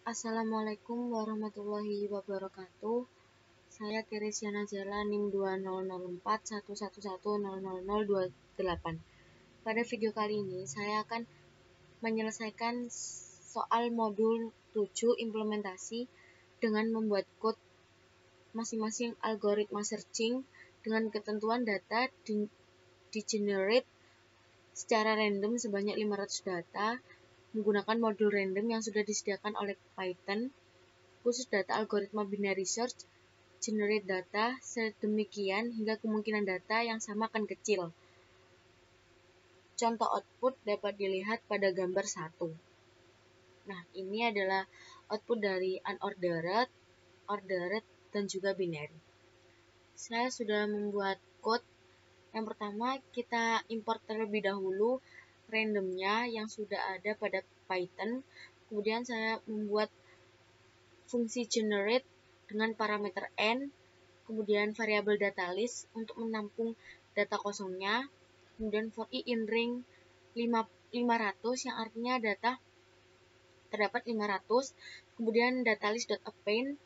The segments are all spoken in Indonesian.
Assalamualaikum warahmatullahi wabarakatuh. Saya Teresiana Jala NIM 200411100028. Pada video kali ini saya akan menyelesaikan soal modul 7 implementasi dengan membuat code masing-masing algoritma searching dengan ketentuan data di generate secara random sebanyak 500 data menggunakan modul random yang sudah disediakan oleh Python. Khusus data algoritma binary search, generate data sedemikian hingga kemungkinan data yang sama akan kecil. Contoh output dapat dilihat pada gambar 1. Nah, ini adalah output dari unordered, ordered, dan juga binary. Saya sudah membuat code. Yang pertama, kita import terlebih dahulu randomnya yang sudah ada pada Python. Kemudian saya membuat fungsi generate dengan parameter n, kemudian variabel data list untuk menampung data kosongnya, kemudian for i in ring 500 yang artinya data terdapat 500, kemudian data list.append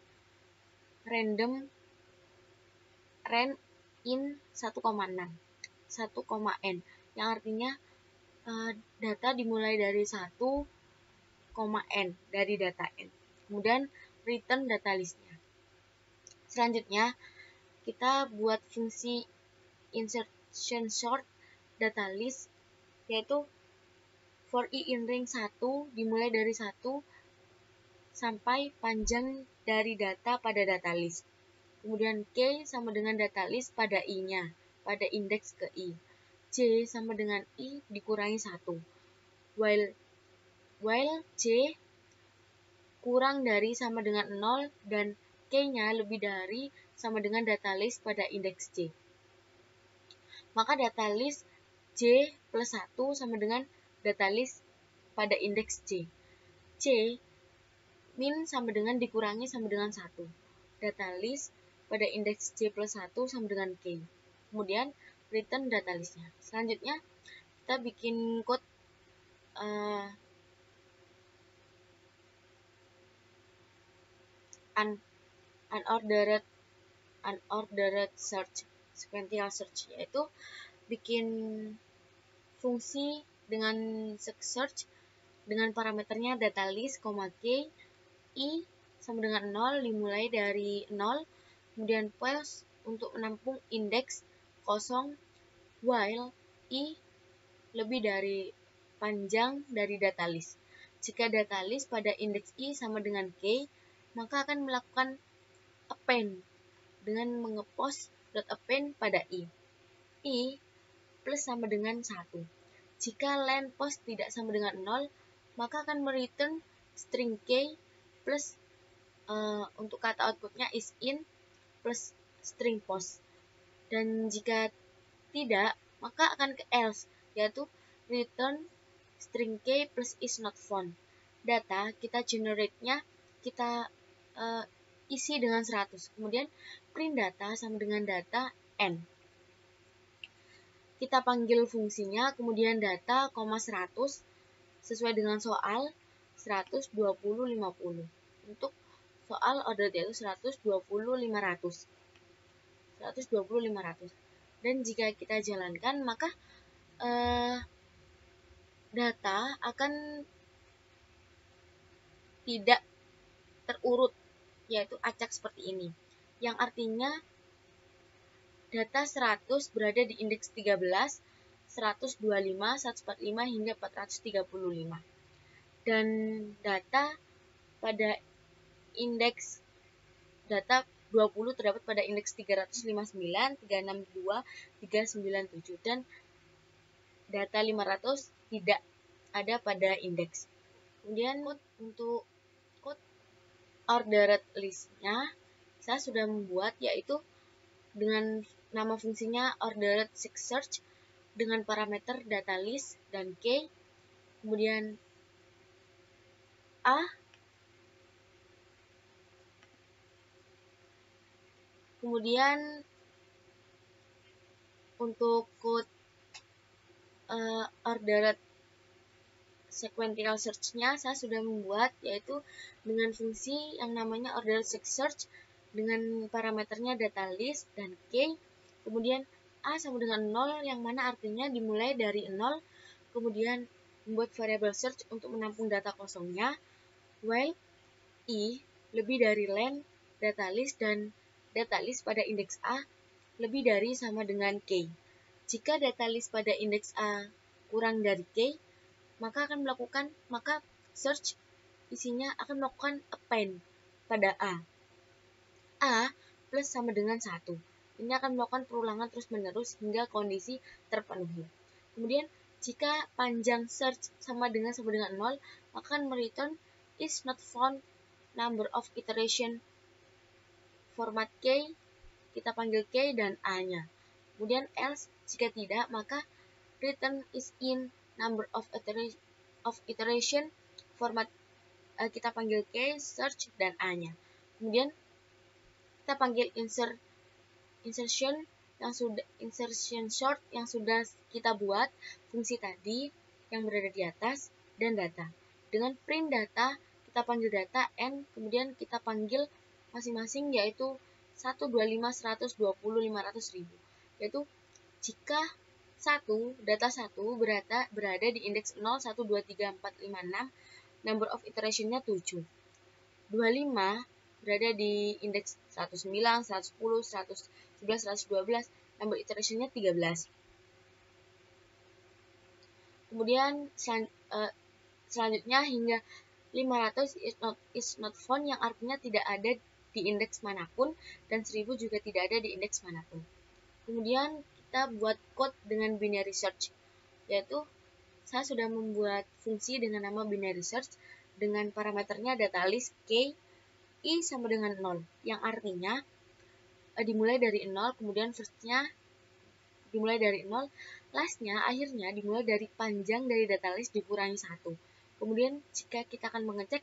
random ran in 1,n yang artinya data dimulai dari 1,n dari data n. Kemudian return data listnya. Selanjutnya kita buat fungsi insertion sort data list, yaitu for i in ring 1 dimulai dari 1 sampai panjang dari data pada data list. Kemudian k sama dengan data list pada i-nya, pada indeks ke i. J sama dengan i dikurangi 1. While j kurang dari sama dengan 0 dan k-nya lebih dari sama dengan data list pada indeks j. Maka data list j plus 1 sama dengan data list pada indeks j. J min sama dengan dikurangi sama dengan 1. Data list pada indeks j plus 1 sama dengan k. Kemudian return data listnya. Selanjutnya kita bikin code unordered search, sequential search, yaitu bikin fungsi dengan search dengan parameternya data list, k, i sama dengan 0 dimulai dari 0, kemudian pause untuk menampung indeks kosong, while i lebih dari panjang dari data list. Jika data list pada indeks i sama dengan k, maka akan melakukan append dengan mengepost .append pada i. I plus sama dengan 1. Jika len post tidak sama dengan 0, maka akan mereturn string k plus untuk kata outputnya is in plus string post. Dan jika tidak, maka akan ke else, yaitu return string k plus is not found. Data kita generate-nya kita isi dengan 100. Kemudian print data sama dengan data n. Kita panggil fungsinya, kemudian data, 100 sesuai dengan soal 100, 20, 50. Untuk soal order yaitu 120, 500. 120, 500. Dan jika kita jalankan, maka data akan tidak terurut, yaitu acak seperti ini. Yang artinya data 100 berada di indeks 13, 125, 145 hingga 435. Dan data pada indeks data 20 terdapat pada indeks 359, 362, 397 dan data 500 tidak ada pada indeks. Kemudian untuk code ordered list-nya saya sudah membuat, yaitu dengan nama fungsinya ordered search dengan parameter data list dan k, kemudian a, kemudian untuk code ordered sequential search-nya saya sudah membuat, yaitu dengan fungsi yang namanya order search dengan parameternya data list dan k, kemudian a sama dengan 0 yang mana artinya dimulai dari 0, kemudian membuat variable search untuk menampung data kosongnya, while i lebih dari len data list dan data list pada indeks a lebih dari sama dengan k. Jika data list pada indeks a kurang dari k, maka search isinya akan melakukan append pada A plus sama dengan 1. Ini akan melakukan perulangan terus-menerus hingga kondisi terpenuhi. Kemudian, jika panjang search sama dengan 0, maka akan mereturn is not found number of iteration format k, kita panggil k dan a-nya. Kemudian else, jika tidak, maka return is in number of iteration format, kita panggil k, search, dan a-nya. Kemudian kita panggil insertion short yang sudah kita buat fungsi tadi yang berada di atas, dan data. Dengan print data, kita panggil data n, kemudian kita panggil masing-masing yaitu 1, 25, 100, 20, 500, 1000. Yaitu jika data 1 berada di indeks 0, 1, 2, 3, 4, 5, 6, number of iteration-nya 7. 25 berada di indeks 109, 110, 111, 112, number iteration-nya 13. Kemudian selanjutnya hingga 500 is not found yang artinya tidak ada di indeks manapun, dan 1000 juga tidak ada di indeks manapun. Kemudian kita buat code dengan binary search, yaitu saya sudah membuat fungsi dengan nama binary search dengan parameternya data list k, i sama dengan 0, yang artinya dimulai dari 0, kemudian first-nya dimulai dari 0, last-nya akhirnya dimulai dari panjang dari data list dikurangi 1. Kemudian jika kita akan mengecek,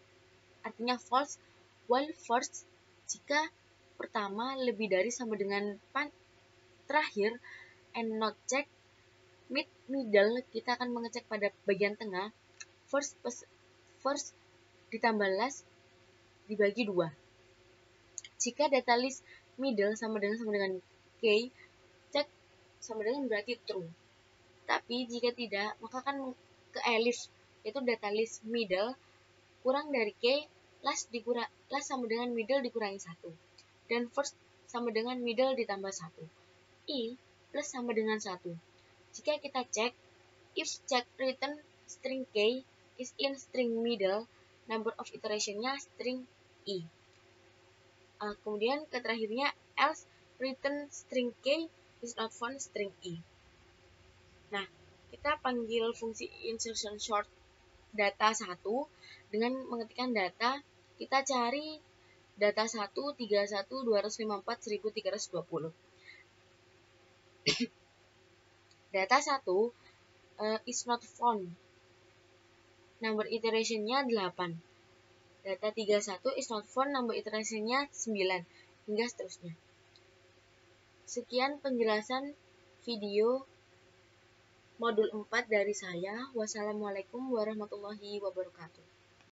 artinya false, while first jika pertama lebih dari sama dengan terakhir, and not check, middle kita akan mengecek pada bagian tengah, first ditambah last dibagi 2. Jika data list middle sama dengan k, cek sama dengan berarti true. Tapi jika tidak, maka akan ke elif, yaitu data list middle kurang dari k, last sama dengan middle dikurangi 1. Dan first sama dengan middle ditambah 1. I plus sama dengan 1. Jika kita cek, if check return string k is in string middle, number of iteration-nya string i. Kemudian terakhirnya else return string k is not found string i. Nah, kita panggil fungsi insertion short data 1 dengan mengetikkan data, kita cari data 1, 31, 254, 1320. Data 1 is not found, number iteration-nya 8. Data 31 is not found, number iteration-nya 9, hingga seterusnya. Sekian penjelasan video modul 4 dari saya. Wassalamualaikum warahmatullahi wabarakatuh.